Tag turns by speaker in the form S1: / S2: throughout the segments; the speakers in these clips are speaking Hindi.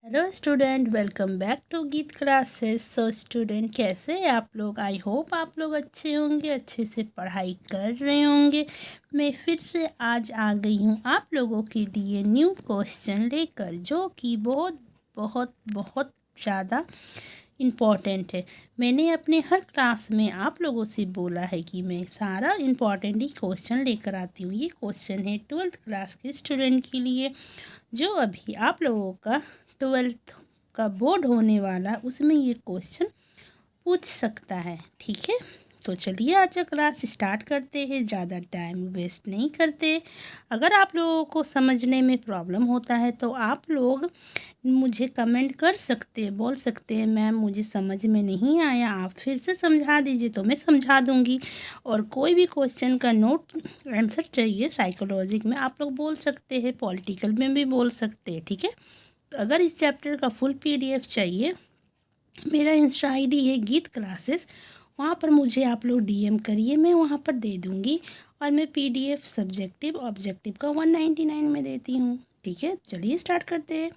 S1: Hello student, welcome back to Geet classes. So student, कैसे हैं आप लोग? आई होप आप लोग अच्छे होंगे, अच्छे से पढ़ाई कर रहे होंगे। मैं फिर से आज आ गई हूँ आप लोगों के लिए न्यू क्वेश्चन लेकर, जो कि बहुत बहुत बहुत ज़्यादा इम्पॉर्टेंट है। मैंने अपने हर क्लास में आप लोगों से बोला है कि मैं सारा इम्पॉर्टेंट ही क्वेश्चन लेकर आती हूँ। ये क्वेश्चन है 12th क्लास के स्टूडेंट के लिए, जो अभी आप लोगों का 12th का बोर्ड होने वाला, उसमें ये क्वेश्चन पूछ सकता है। ठीक है, तो चलिए आज का क्लास स्टार्ट करते हैं, ज़्यादा टाइम वेस्ट नहीं करते। अगर आप लोगों को समझने में प्रॉब्लम होता है तो आप लोग मुझे कमेंट कर सकते हैं, बोल सकते हैं मैम मुझे समझ में नहीं आया, आप फिर से समझा दीजिए तो मैं समझा दूंगी। और कोई भी क्वेश्चन का नोट आंसर चाहिए साइकोलॉजी में, आप लोग बोल सकते हैं, पॉलिटिकल में भी बोल सकते हैं। ठीक है, तो अगर इस चैप्टर का फुल PDF चाहिए, मेरा इंस्टा ID है गीत क्लासेस, वहाँ पर मुझे आप लोग DM करिए, मैं वहाँ पर दे दूँगी। और मैं PDF सब्जेक्टिव ऑब्जेक्टिव का 199 में देती हूँ। ठीक है, चलिए स्टार्ट करते हैं।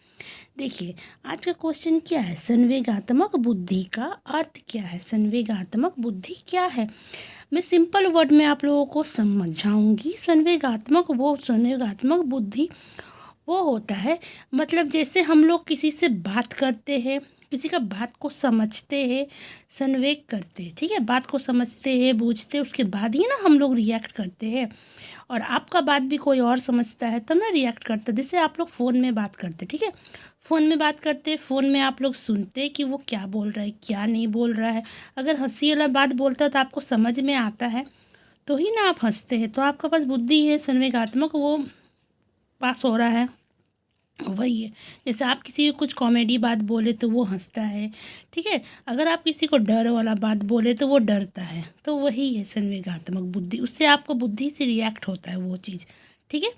S1: देखिए आज का क्वेश्चन क्या है, संवेगात्मक बुद्धि का अर्थ क्या है? संवेगात्मक बुद्धि क्या है? मैं सिंपल वर्ड में आप लोगों को समझाऊंगी। संवेगात्मक बुद्धि वो होता है, मतलब जैसे हम लोग किसी से बात करते हैं, किसी का बात को समझते हैं, संवेग करते हैं। ठीक है, बात को समझते हैं, बूझते हैं, उसके बाद ही ना हम लोग रिएक्ट करते हैं। और आपका बात भी कोई और समझता है तब ना रिएक्ट करता है। जैसे आप लोग फ़ोन में बात करते हैं, ठीक है, फ़ोन में बात करते हैं, फ़ोन में आप लोग सुनते हैं कि वो क्या बोल रहा है, क्या नहीं बोल रहा है। अगर हंसी वाला बात बोलता है तो आपको समझ में आता है तो ही ना आप हंसते हैं, तो आपके पास बुद्धि है, संवेगात्मक वो पास हो रहा है। वही है, जैसे आप किसी को कुछ कॉमेडी बात बोले तो वो हंसता है। ठीक है, अगर आप किसी को डर वाला बात बोले तो वो डरता है, तो वही है संवेगात्मक बुद्धि, उससे आपको बुद्धि से रिएक्ट होता है वो चीज़। ठीक है,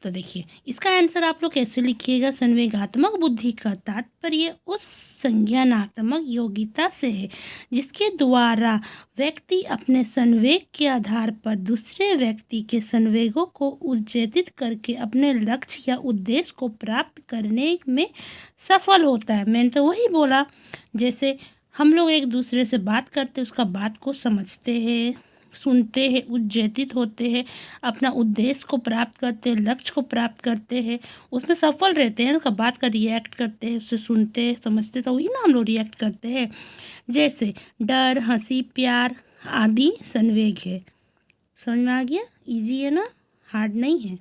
S1: तो देखिए इसका आंसर आप लोग कैसे लिखिएगा। संवेगात्मक बुद्धि का तात्पर्य उस संज्ञानात्मक योग्यता से है जिसके द्वारा व्यक्ति अपने संवेग के आधार पर दूसरे व्यक्ति के संवेगों को उत्तेजित करके अपने लक्ष्य या उद्देश्य को प्राप्त करने में सफल होता है। मैंने तो वही बोला, जैसे हम लोग एक दूसरे से बात करते हैं, उसका बात को समझते हैं, सुनते हैं, उत्तेजित होते हैं, अपना उद्देश्य को प्राप्त करते हैं, लक्ष्य को प्राप्त करते हैं, उसमें सफल रहते हैं, उसका बात का रिएक्ट करते हैं, उससे सुनते हैं, समझते हैं, तो वही ना हम लोग रिएक्ट करते हैं। जैसे डर, हंसी, प्यार आदि संवेग है। समझ में आ गया? इजी है ना, हार्ड नहीं है।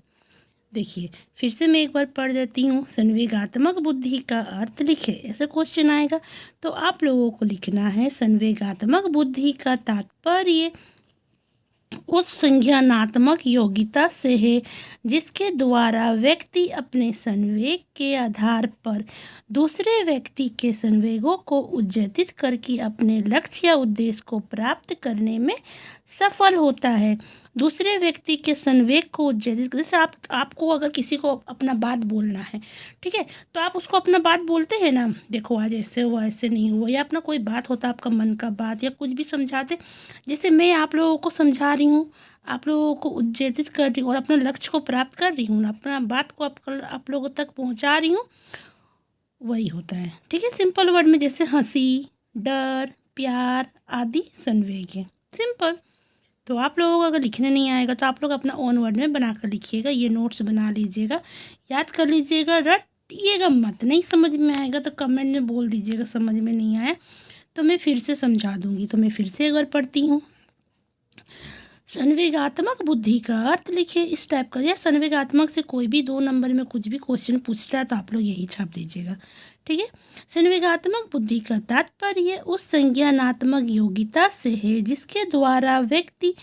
S1: देखिए फिर से मैं एक बार पढ़ देती हूँ। संवेगात्मक बुद्धि का अर्थ लिखे, ऐसे क्वेश्चन आएगा तो आप लोगों को लिखना है संवेगात्मक बुद्धि का तात्पर्य उस संज्ञानात्मक योग्यता से है जिसके द्वारा व्यक्ति अपने संवेग के आधार पर दूसरे व्यक्ति के संवेगों को उत्तेजित करके अपने लक्ष्य या उद्देश्य को प्राप्त करने में सफल होता है। दूसरे व्यक्ति के संवेग को उत्तेजित, जैसे आपको अगर किसी को अपना बात बोलना है, ठीक है, तो आप उसको अपना बात बोलते हैं ना, देखो आज ऐसे हुआ, ऐसे नहीं हुआ, या अपना कोई बात होता है आपका मन का बात, या कुछ भी समझाते, जैसे मैं आप लोगों को समझा रही हूँ, आप लोगों को उत्तेजित कर रही हूँ और अपने लक्ष्य को प्राप्त कर रही हूँ, अपना बात को आप लोगों तक पहुँचा रही हूँ, वही होता है। ठीक है, सिंपल वर्ड में जैसे हंसी, डर, प्यार आदि संवेग है, सिंपल। तो आप लोगों को अगर लिखने नहीं आएगा तो आप लोग अपना ओन वर्ड में बना कर लिखिएगा, ये नोट्स बना लीजिएगा, याद कर लीजिएगा, रटिएगा मत। नहीं समझ में आएगा तो कमेंट में बोल दीजिएगा समझ में नहीं आया, तो मैं फिर से समझा दूंगी। तो मैं फिर से एक बार पढ़ती हूँ। संवेगात्मक बुद्धि का अर्थ लिखिए इस टाइप का, या संवेगात्मक से कोई भी 2 नंबर में कुछ भी क्वेश्चन पूछता है तो आप लोग यही छाप दीजिएगा। ठीक है, संवेगात्मक बुद्धि का तात्पर्य उस संज्ञानात्मक योग्यता से है जिसके द्वारा व्यक्ति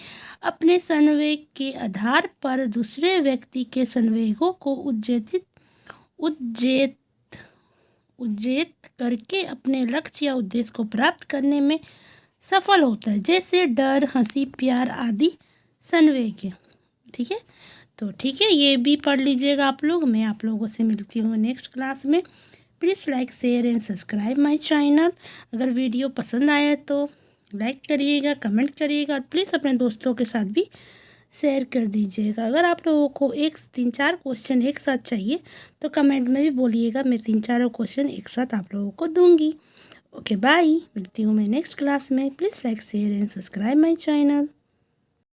S1: अपने संवेग के आधार पर दूसरे व्यक्ति के संवेगों को उत्तेजित करके अपने लक्ष्य या उद्देश्य को प्राप्त करने में सफल होता है। जैसे डर, हंसी, प्यार आदि संवेग है। ठीक है, तो ठीक है, ये भी पढ़ लीजिएगा आप लोग। मैं आप लोगों से मिलती हूँ नेक्स्ट क्लास में। Please like, share and subscribe my channel. अगर वीडियो पसंद आया तो लाइक करिएगा, कमेंट करिएगा, और प्लीज़ अपने दोस्तों के साथ भी शेयर कर दीजिएगा। अगर आप लोगों को 3-4 क्वेश्चन एक साथ चाहिए तो कमेंट में भी बोलिएगा, मैं 3-4 क्वेश्चन एक साथ आप लोगों को दूंगी। ओके बाय, मिलती हूँ मैं नेक्स्ट क्लास में। Please like share and subscribe my channel.